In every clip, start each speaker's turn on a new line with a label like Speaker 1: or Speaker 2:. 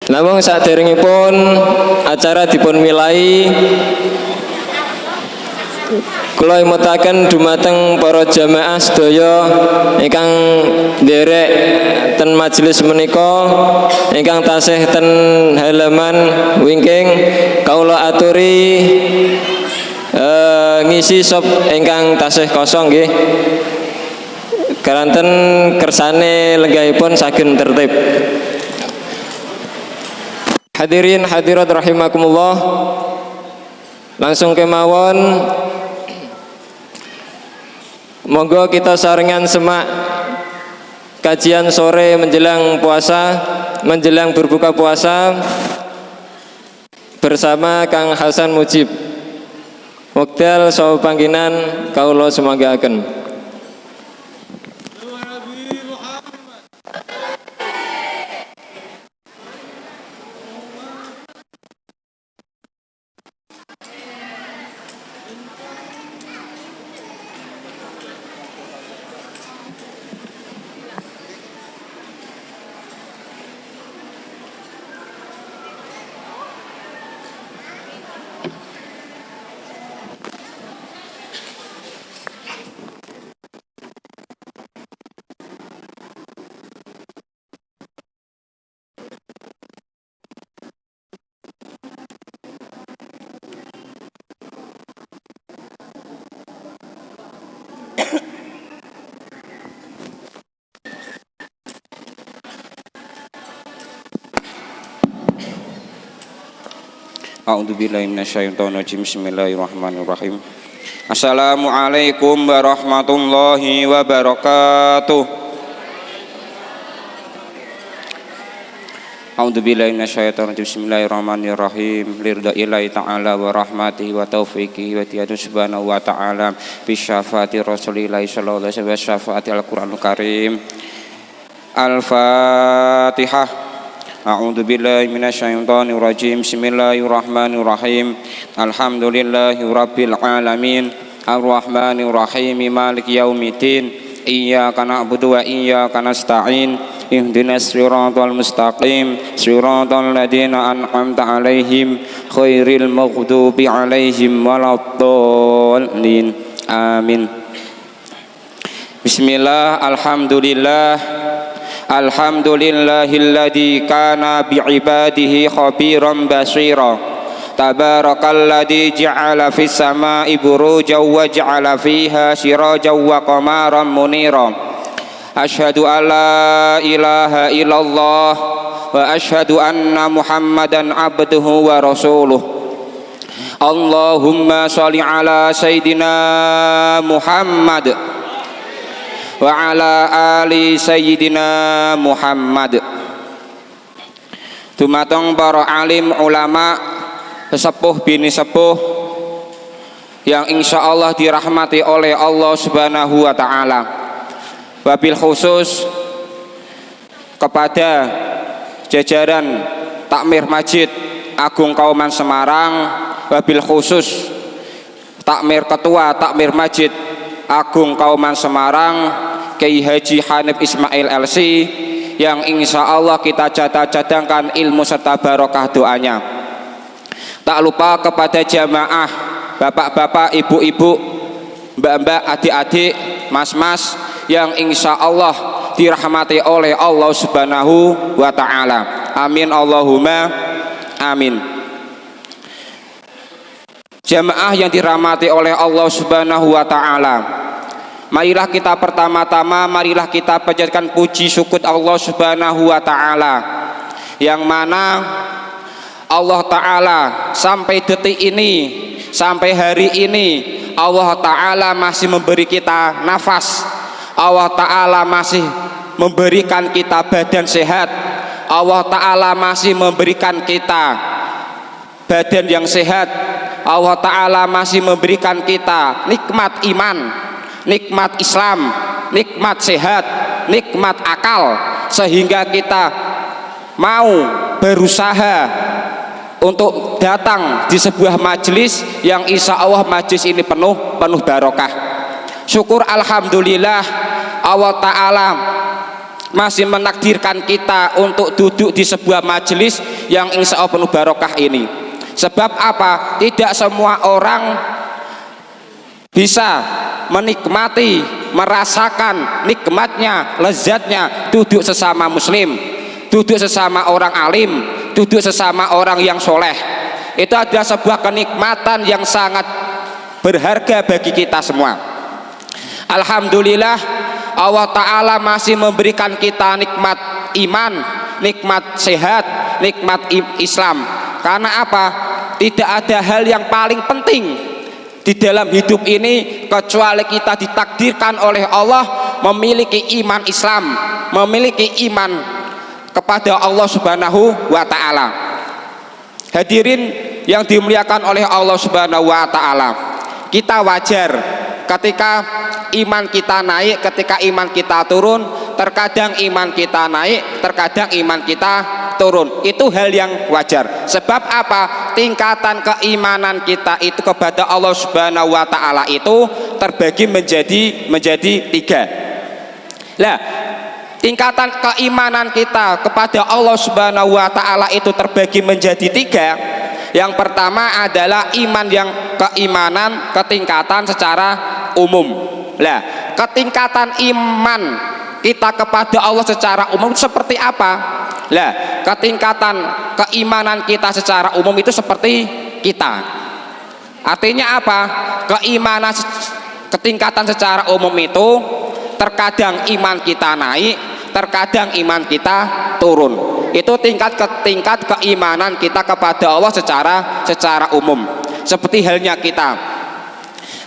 Speaker 1: Namung saderengipun acara dipun milai, kula imutaken dumateng para jamaah sedaya ingkang nderek ten majelis menika, ingkang tasih ten halaman wingking, kawula aturi ngisi sop ingkang tasih kosong nggih. Karanten kersane lenggahipun saged tertib. Hadirin hadirat rahimakumullah, langsung kemawon monggo kita sarengan semak kajian sore menjelang puasa, menjelang berbuka puasa bersama Kang Hasan Mujib. Wekdal saha panggenan kawula semanggaken.
Speaker 2: A'udzubillahi minasyaitonirrajim. Bismillahirrahmanirrahim. Assalamualaikum warahmatullahi wabarakatuh. A'udzubillahi minasyaitonirrajim. Bismillahirrahmanirrahim. Lirdaillahi ta'ala wa rahmatihi wa taufiqihi wa tiyadu subhanahu wa ta'ala bi syafaati rasulillahi sallallahu alaihi wasallam wa syafaati al-Qur'anul Karim. Al-Fatihah. A'udzu billahi minasyaitonir rajim. Bismillahirrahmanirrahim. Alhamdulillahirabbil alamin. Arrahmanir rahim. Maliki yaumiddin. Iyyaka na'budu wa iyyaka nasta'in. Ihdinas siratal mustaqim. Siratal ladzina an'amta 'alaihim ghairil maghdubi 'alaihim waladdallin. Amin. Bismillah. Alhamdulillah. Alhamdulillahilladzi kana bi'ibadihi khabiran basira. Tabarakalladzi ja'ala fis samaa'i burujan wa ja'ala fiha sirajan wa qamaran munira. Asyhadu an la ilaha illallah wa asyhadu anna Muhammadan abduhu wa rasuluh. Allahumma shalli ala sayidina Muhammad wa ala ali sayyidina Muhammad. Dumateng para alim ulama, sesepuh bini sepuh yang insyaallah dirahmati oleh Allah Subhanahu wa taala. Wabil khusus kepada jajaran Takmir Masjid Agung Kauman Semarang, wabil khusus Ketua Takmir Masjid Agung Kauman Semarang, Kiai Haji Hanif Ismail LC, yang insya Allah kita cadangkan ilmu serta barokah doanya. Tak lupa kepada jamaah, bapak-bapak, ibu-ibu, mbak-mbak, adik-adik, mas-mas, yang insya Allah dirahmati oleh Allah Subhanahu wa ta'ala. Amin Allahumma amin. Jamaah yang dirahmati oleh Allah Subhanahu wa ta'ala, marilah kita pertama-tama, marilah kita panjatkan puji syukur Allah Subhanahu wa ta'ala, yang mana Allah ta'ala sampai detik ini, sampai hari ini, Allah ta'ala masih memberi kita nafas, Allah ta'ala masih memberikan kita badan sehat, Allah ta'ala masih memberikan kita badan yang sehat, Allah ta'ala masih memberikan kita nikmat iman, nikmat Islam, nikmat sehat, nikmat akal, sehingga kita mau berusaha untuk datang di sebuah majelis yang insya Allah majelis ini penuh barokah. Syukur alhamdulillah Allah ta'ala masih menakdirkan kita untuk duduk di sebuah majelis yang insya Allah penuh barokah ini. Sebab apa? Tidak semua orang bisa menikmati, merasakan nikmatnya, lezatnya duduk sesama muslim, duduk sesama orang alim, duduk sesama orang yang soleh. Itu adalah sebuah kenikmatan yang sangat berharga bagi kita semua. Alhamdulillah Allah Ta'ala masih memberikan kita nikmat iman, nikmat sehat, nikmat Islam. Karena apa? Tidak ada hal yang paling penting di dalam hidup ini kecuali kita ditakdirkan oleh Allah memiliki iman Islam, memiliki iman kepada Allah Subhanahu wa Ta'ala. Hadirin yang dimuliakan oleh Allah Subhanahu wa Ta'ala, kita wajar ketika iman kita naik, ketika iman kita turun. Terkadang iman kita naik, terkadang iman kita turun. Itu hal yang wajar. Sebab apa? Tingkatan keimanan kita itu kepada Allah Subhanahu wa Ta'ala itu terbagi menjadi tiga. Nah, tingkatan keimanan kita kepada Allah Subhanahu wa Ta'ala itu terbagi menjadi tiga. Yang pertama adalah keimanan ketingkatan secara umum. Nah, ketingkatan iman kita kepada Allah secara umum seperti apa? Lah, ketingkatan keimanan kita secara umum itu seperti kita. Artinya apa? Keimanan ketingkatan secara umum itu terkadang iman kita naik, terkadang iman kita turun. Itu tingkat keimanan kita kepada Allah secara umum. Seperti halnya kita.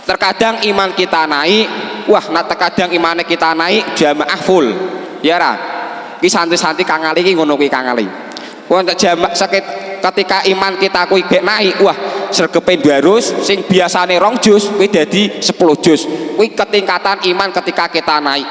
Speaker 2: Terkadang iman kita naik, terkadang iman kita naik jamaah full. Ya ra. Ki santai-santai kang ali ki ngono kuwi kang ali. Untuk jamaah ketika iman kita kuwi naik, sregepe barus sing biasane 2 juz kuwi dadi 10 juz. Kuwi ketingkatan iman ketika kita naik.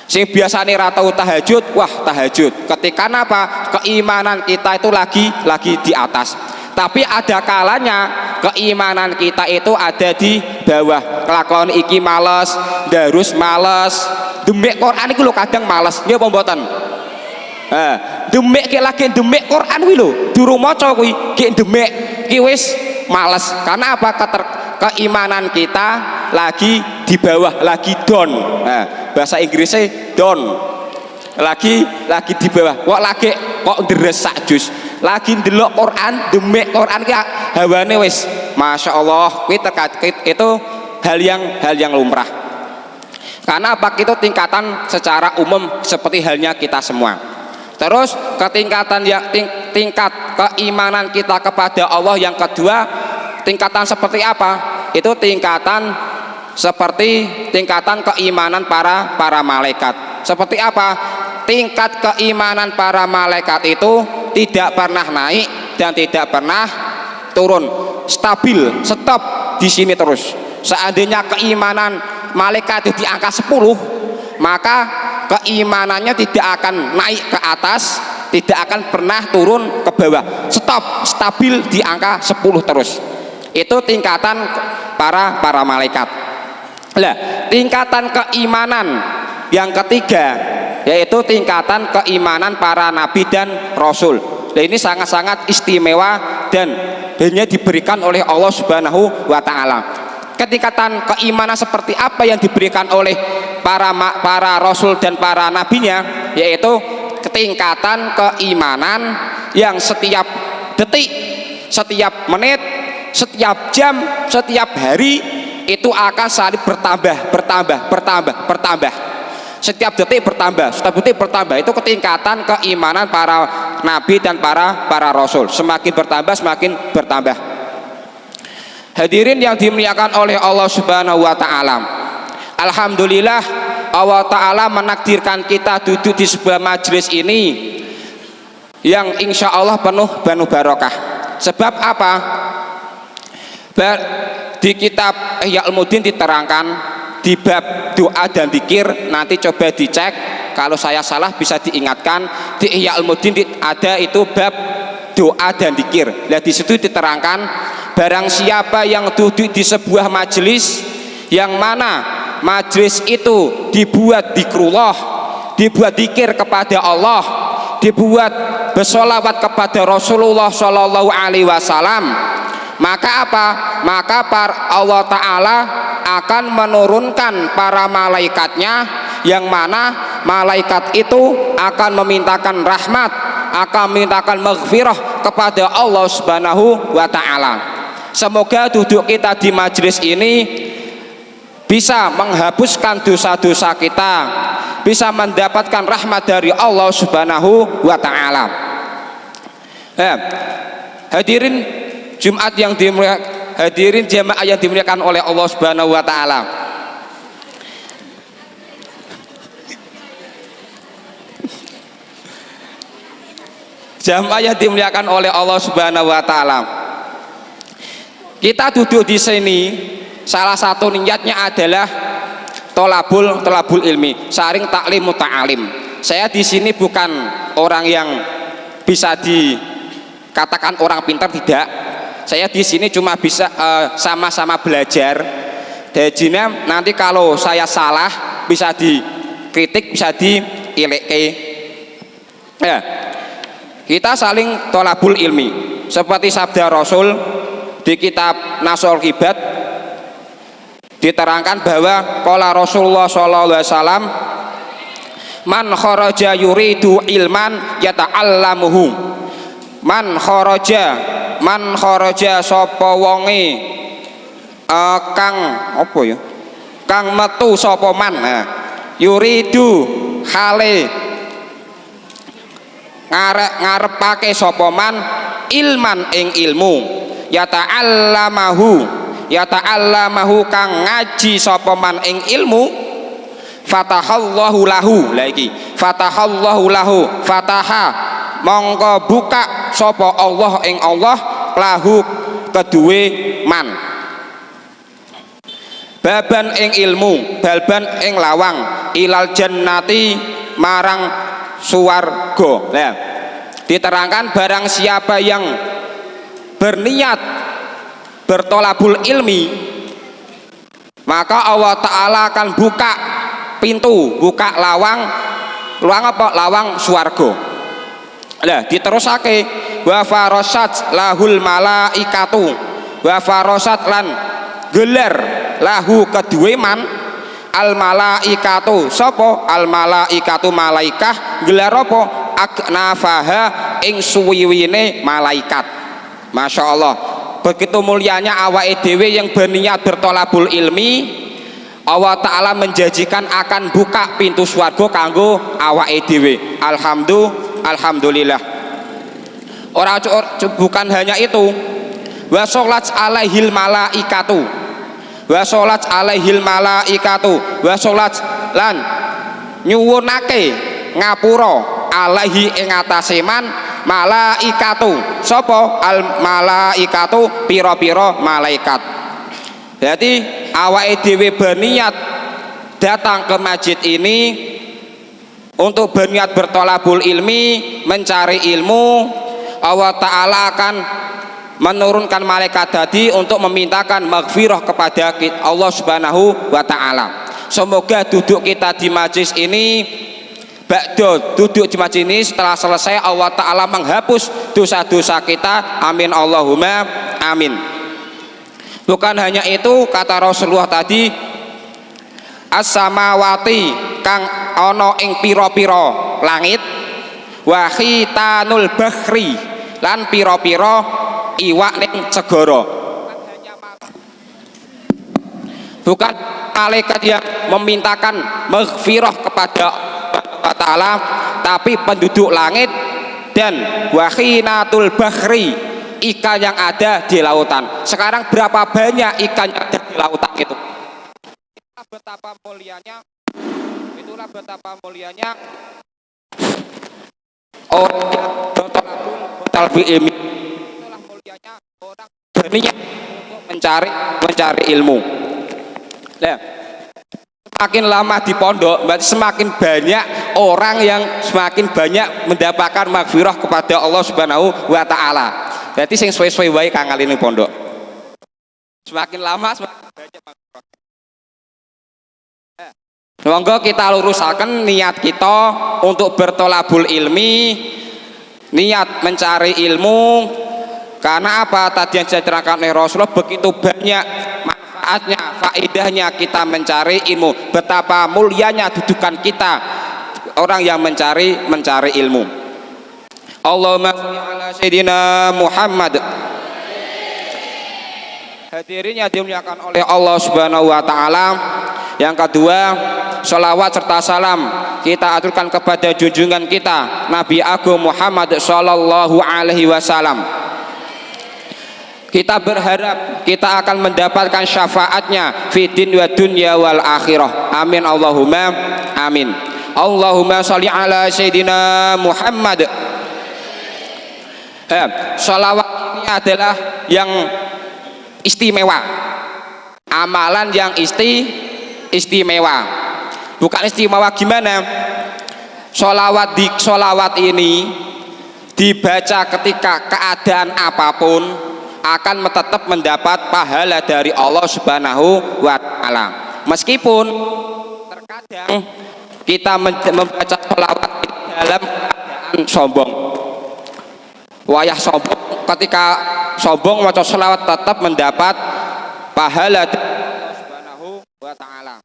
Speaker 2: Sing biasane ra tau tahajud, tahajud. Ketika apa? Keimanan kita itu lagi di atas. Tapi ada kalanya keimanan kita itu ada di bawah. Kelakon iki males, darus males, demek Quran iku lho kadang males. Nggih apa mboten? Demek ki lagi demek Quran kuwi lho, durung maca kuwi ki demek ki wis males. Karena apa? Keimanan kita lagi di bawah, lagi down. Bahasa Inggrisnya down. Lagi di bawah. Kok deres sak jus. Lagi ndelok Quran, demek Quran ki hawane wis Masya Allah, itu hal yang lumrah. Karena apa? Itu tingkatan secara umum seperti halnya kita semua. Terus tingkat keimanan kita kepada Allah yang kedua, tingkatan seperti apa? Itu tingkatan keimanan para malaikat. Seperti apa? Tingkat keimanan para malaikat itu tidak pernah naik dan tidak pernah turun, stabil, stop di sini terus. Seandainya keimanan malaikat itu di angka 10, maka keimanannya tidak akan naik ke atas, tidak akan pernah turun ke bawah. Stop, stabil di angka 10 terus. Itu tingkatan para malaikat. Nah, tingkatan keimanan yang ketiga yaitu tingkatan keimanan para nabi dan rasul. Nah, ini sangat-sangat istimewa dan hanya diberikan oleh Allah Subhanahu wa Ta'ala. Ketingkatan keimanan seperti apa yang diberikan oleh para rasul dan para nabinya, yaitu ketingkatan keimanan yang setiap detik, setiap menit, setiap jam, setiap hari itu akan saling bertambah. Setiap detik bertambah, itu ketingkatan keimanan para nabi dan para rasul. Semakin bertambah. Hadirin yang dimuliakan oleh Allah Subhanahu wa Ta'ala, alhamdulillah Allah Ta'ala menakdirkan kita duduk di sebuah majelis ini yang insya Allah penuh barokah. Sebab apa? Di kitab Ihya Ulumuddin diterangkan di bab doa dan zikir, nanti coba dicek, kalau saya salah bisa diingatkan. Di Ihya Ulumuddin ada itu bab doa dan zikir. Nah, di situ diterangkan barang siapa yang duduk di sebuah majelis yang mana majelis itu dibuat zikrullah, dibuat zikir kepada Allah, dibuat bersolawat kepada Rasulullah Shallallahu Alaihi Wasallam, maka apa? Maka Allah Ta'ala akan menurunkan para malaikatnya, yang mana malaikat itu akan memintakan rahmat, akan memintakan maghfirah kepada Allah Subhanahu wa Ta'ala. Semoga duduk kita di majelis ini bisa menghapuskan dosa-dosa kita, bisa mendapatkan rahmat dari Allah Subhanahu wa Ta'ala. Hadirin Jumat yang dimuliakan, hadirin jamaah yang dimuliakan oleh Allah Subhanahu wa Ta'ala. Jamaah yang dimuliakan oleh Allah Subhanahu wa Ta'ala. Kita duduk di sini, salah satu niatnya adalah tolabul ilmi, saring taklim muta'alim. Saya di sini bukan orang yang bisa dikatakan orang pintar, tidak. Saya di sini cuma bisa sama-sama belajar. Jadi nanti kalau saya salah bisa dikritik, bisa diileke. Ya, kita saling tolabul ilmi. Seperti sabda Rasul di kitab Nasul Kibat diterangkan bahwa qala Rasulullah sallallahu alaihi wasallam, man kharaja yuridu ilman yata'allamuhu. Man kharaja sapa wonge kang apa ya? Kang metu sapa man. Yuridu hale ngarepake sapa man ilman ing ilmu, yata'allamahu kang ngaji sapa man ing ilmu, fatahallahu lahu, lagi fatahallahu lahu, fataha mongko buka sapa Allah ing Allah lahu kedue man, baban ing ilmu, balban ing lawang, ilal jannati marang suwarga. Nah, diterangkan barang siapa yang berniat bertolabul ilmi, maka Allah Ta'ala akan buka pintu, buka lawang apa? Lawang suwarga. Nah, diterusake wa farasat lahul malaikatu, wa farasat lan gelar lahu kedue man al malaikatu, sapa al malaikatu malaikah, gelar apa? Aknafaha ing suwiwine malaikat. Masya Allah, begitu mulianya awake dhewe yang berniat bertolabul ilmi, Allah Ta'ala menjanjikan akan buka pintu swarga kanggo awake dhewe. Alhamdulillah. Orang bukan hanya itu, wa sholat alaihil malaikatu, wa sholat alaihil malaikatu, wa sholat lan nyuwunake ngapura alaihi ing atase man malaikatu, sapa al malaikatu, pira-pira malaikat. Jadi awake dhewe berniat datang ke masjid ini untuk berniat bertolabul ilmi, mencari ilmu, Allah Ta'ala akan menurunkan malaikat tadi untuk memintakan maghfirah kepada Allah Subhanahu wa Ta'ala. Semoga duduk kita di majlis ini, duduk di majlis ini setelah selesai Allah Ta'ala menghapus dosa-dosa kita. Amin Allahumma amin. Bukan hanya itu, kata Rasulullah tadi, as-samawati kang ana ing pira-pira langit, wa khitanul bahri lan pira-pira iwak ning segara. Bukan malaikat yang memintakan maghfirah kepada Allah Ta'ala, tapi penduduk langit dan wa khinatul bahri, ikan yang ada di lautan. Sekarang berapa banyak ikan yang ada di lautan itu? Itulah betapa mulianya orang bertolabul ilmi. Itulah mulianya orang berniat untuk mencari ilmu. Nah, semakin lama di pondok, semakin banyak orang yang semakin banyak mendapatkan maghfirah kepada Allah Subhanahu wa Ta'ala. Berarti sing suwe-suwe wae kang aline pondok. Semakin lama semakin banyak maghfirah. Monggo kita lurusaken niat kita untuk bertolabul ilmi, niat mencari ilmu. Karena apa? Tadi yang diceritakan oleh Rasulullah begitu banyak manfaatnya, faedahnya kita mencari ilmu. Betapa mulianya dudukan kita orang yang mencari ilmu. Allahumma sholli ala sayyidina Muhammad. Hadirin yang dimuliakan oleh Allah Subhanahu wa taala. Yang kedua, sholawat serta salam kita aturkan kepada junjungan kita Nabi Agung Muhammad sallallahu alaihi wasallam. Kita berharap kita akan mendapatkan syafaatnya fiddin wa dunya wal akhirah. Amin Allahumma amin. Allahumma sholli ala sayyidina Muhammad. Sholawat ini adalah yang istimewa, amalan yang istimewa. Bukan istimewa gimana? Sholawat ini dibaca ketika keadaan apapun akan tetap mendapat pahala dari Allah Subhanahu wa taala. Meskipun terkadang kita membaca sholawat dalam keadaan sombong. Wayah sombong, ketika sombong maca sholawat tetap mendapat pahala dari Allah Subhanahu wa taala.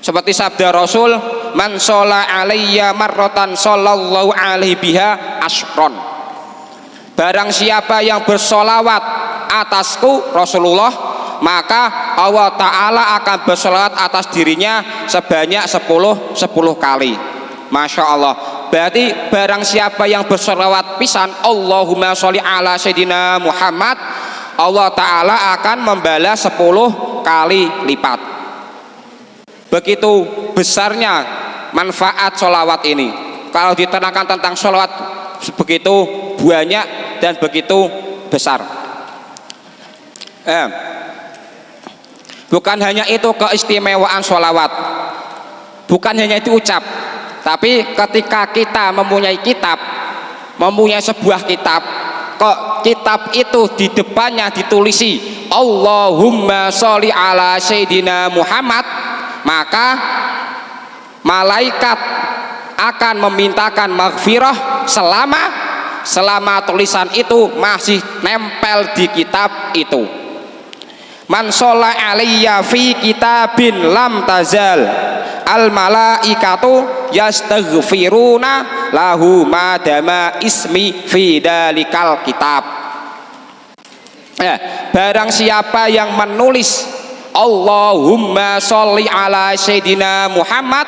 Speaker 2: Seperti sabda Rasul, man sholla alayya marratan sallallahu alaihi biha asyron. Barang siapa yang bersolawat atasku Rasulullah, maka Allah Ta'ala akan bersolawat atas dirinya sebanyak 10 kali. Masya Allah. Berarti barang siapa yang bersolawat pisan Allahumma sholli ala sayyidina Muhammad, Allah Ta'ala akan membalas 10 kali lipat. Begitu besarnya manfaat sholawat ini. Kalau diterangkan tentang sholawat begitu banyak dan begitu besar. Bukan hanya itu keistimewaan sholawat, bukan hanya itu ucap, tapi ketika kita mempunyai sebuah kitab, kok kitab itu di depannya ditulisi Allahumma sholli ala sayyidina Muhammad, maka malaikat akan memintakan maghfirah selama tulisan itu masih nempel di kitab itu. Man sholla alayya fi kitabin lam tazal al malaikatu yastaghfiruna lahu madama ismi fi dalikal kitab. Barang siapa yang menulis Allahumma sholli ala sayyidina Muhammad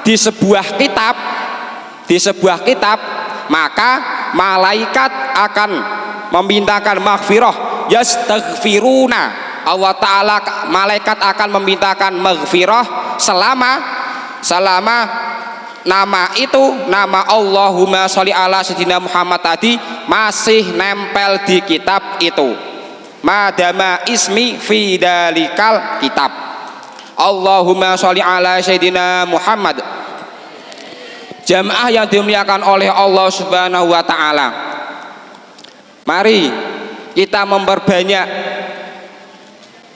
Speaker 2: di sebuah kitab, maka malaikat akan memintakan maghfirah, yastaghfiruna. Allah Ta'ala, malaikat akan memintakan maghfirah selama nama itu, nama Allahumma sholli ala sayyidina Muhammad tadi masih nempel di kitab itu. Madama ismi fi dalikal kitab. Allahumma sholli ala sayyidina Muhammad. Jamaah yang dimuliakan oleh Allah Subhanahu wa taala, mari kita memperbanyak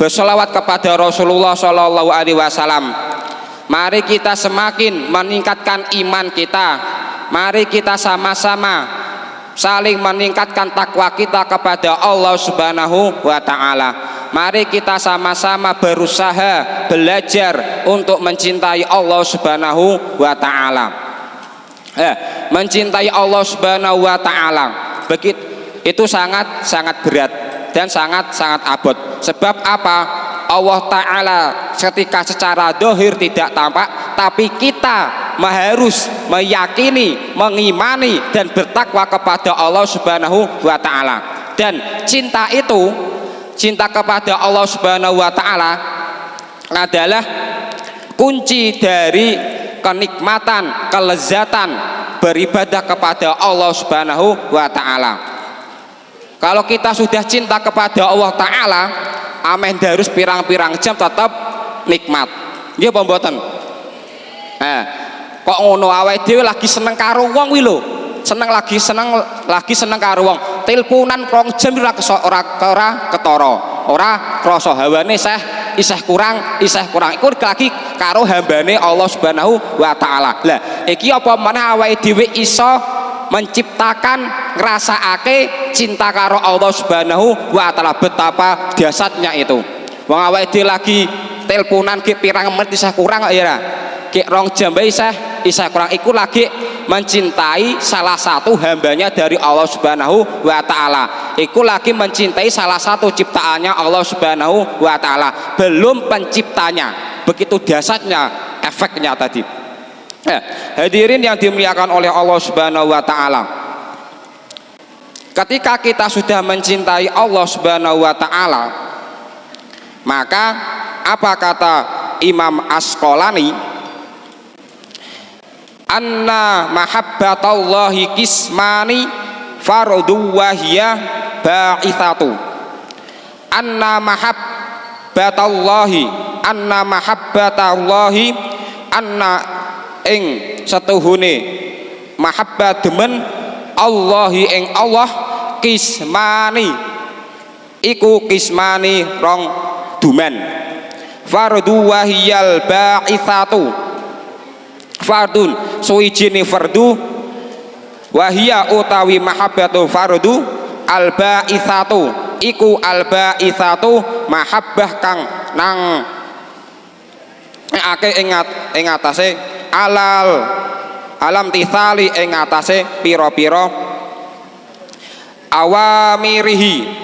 Speaker 2: bersolawat kepada Rasulullah Shallallahu Alaihi Wasallam. Mari kita semakin meningkatkan iman kita. Mari kita sama-sama saling meningkatkan takwa kita kepada Allah Subhanahu wa taala. Mari kita sama-sama berusaha belajar untuk mencintai Allah Subhanahu wa taala. Mencintai Allah Subhanahu wa taala begitu, itu sangat berat dan sangat abot. Sebab apa? Allah Ta'ala ketika secara dohir tidak tampak, tapi kita harus meyakini, mengimani dan bertakwa kepada Allah Subhanahu wa taala. Dan cinta itu, cinta kepada Allah Subhanahu wa taala adalah kunci dari kenikmatan, kelezatan beribadah kepada Allah Subhanahu wa taala. Kalau kita sudah cinta kepada Allah Ta'ala, amen darus pirang-pirang jam tetap nikmat. Nggih apa mboten? Kok ngono awake dhewe lagi seneng karo wong kuwi lho. seneng karo wong teleponan rong jam ora ketara, ora krasa hawane isih kurang iku lagi karo hambane Allah Subhanahu wa taala. Lah iki apa meneh awake dhewe iso menciptakan ngrasakake cinta karo Allah Subhanahu wa taala, betapa dahsyatnya itu. Wong awake dhewe lagi teleponan ki pirang menit isih kurang kok ya. Ki rong jam isih kurang iku lagi mencintai salah satu hambanya dari Allah Subhanahu wa taala. Iku lagi mencintai salah satu ciptaannya Allah Subhanahu wa taala, belum penciptanya. Begitu dahsyatnya efeknya tadi. Hadirin yang dimuliakan oleh Allah Subhanahu wa taala. Ketika kita sudah mencintai Allah Subhanahu wa taala, maka apa kata Imam Asqalani? Anna mahabbatallahi kismani fardu wa hiya ba'ithatu. Anna mahabbatallahi anna ing setuhune mahabbat demen Allahi ing Allah kismani iku kismani rong dumen. Fardu wa hiyal ba'ithatu, fardun suwijine fardu, wahia utawi mahabbatu fardu, al-ba'itsatu iku al-ba'itsatu mahabbah kang nang ake ing atase alam tithali ing atase pira-pira awamirihi,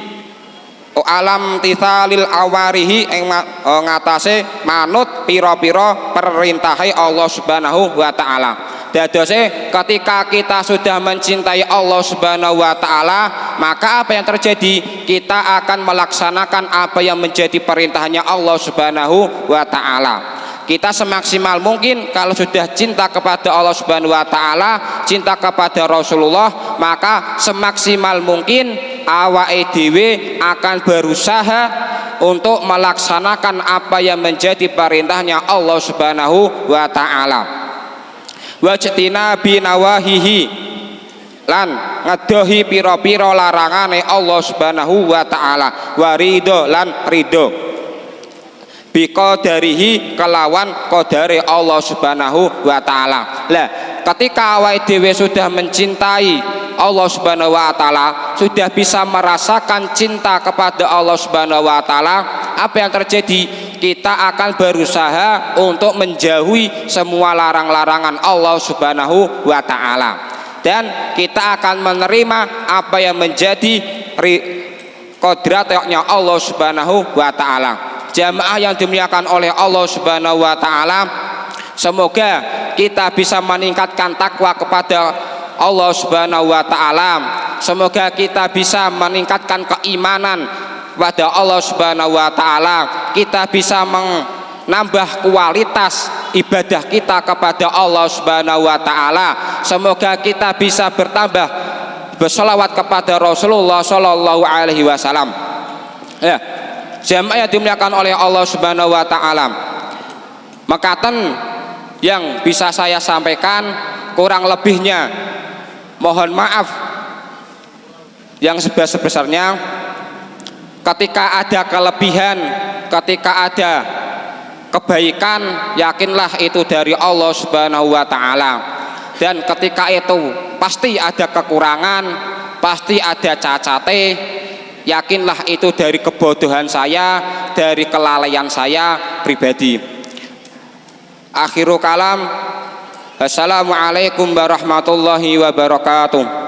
Speaker 2: alam tithalil awarihi ing ngatasé manut pira-pira perintahe Allah Subhanahu wa taala. Dadose ketika kita sudah mencintai Allah Subhanahu wa taala, maka apa yang terjadi? Kita akan melaksanakan apa yang menjadi perintahnya Allah Subhanahu wa taala. Kita semaksimal mungkin kalau sudah cinta kepada Allah Subhanahu wa taala, cinta kepada Rasulullah, maka semaksimal mungkin awake dhewe akan berusaha untuk melaksanakan apa yang menjadi perintahnya Allah Subhanahu wa taala. Wajtina binawahihi lan ngadohi pira-pira larangane Allah Subhanahu wa taala, warido lan ridho biqadarihi kelawan qadare Allah Subhanahu wa taala. Lah ketika awake dhewe sudah mencintai Allah Subhanahu wa taala, sudah bisa merasakan cinta kepada Allah Subhanahu wa taala, apa yang terjadi? Kita akan berusaha untuk menjauhi semua larang-larangan Allah Subhanahu wa taala, dan kita akan menerima apa yang menjadi kodratnya Allah Subhanahu wa taala. Jamaah yang dimuliakan oleh Allah Subhanahu wa taala, semoga kita bisa meningkatkan takwa kepada Allah Subhanahu wa taala. Semoga kita bisa meningkatkan keimanan kepada Allah Subhanahu wa taala. Kita bisa menambah kualitas ibadah kita kepada Allah Subhanahu wa taala. Semoga kita bisa bertambah berselawat kepada Rasulullah sallallahu alaihi wasallam. Ya, jamaah yang dimuliakan oleh Allah Subhanahu wa taala, makaten yang bisa saya sampaikan, kurang lebihnya mohon maaf yang sebesar-besarnya. Ketika ada kelebihan, ketika ada kebaikan, yakinlah itu dari Allah Subhanahu wa taala, dan ketika itu pasti ada kekurangan, pasti ada cacate, yakinlah itu dari kebodohan saya, dari kelalaian saya pribadi. Akhirul kalam, assalamualaikum warahmatullahi wabarakatuh.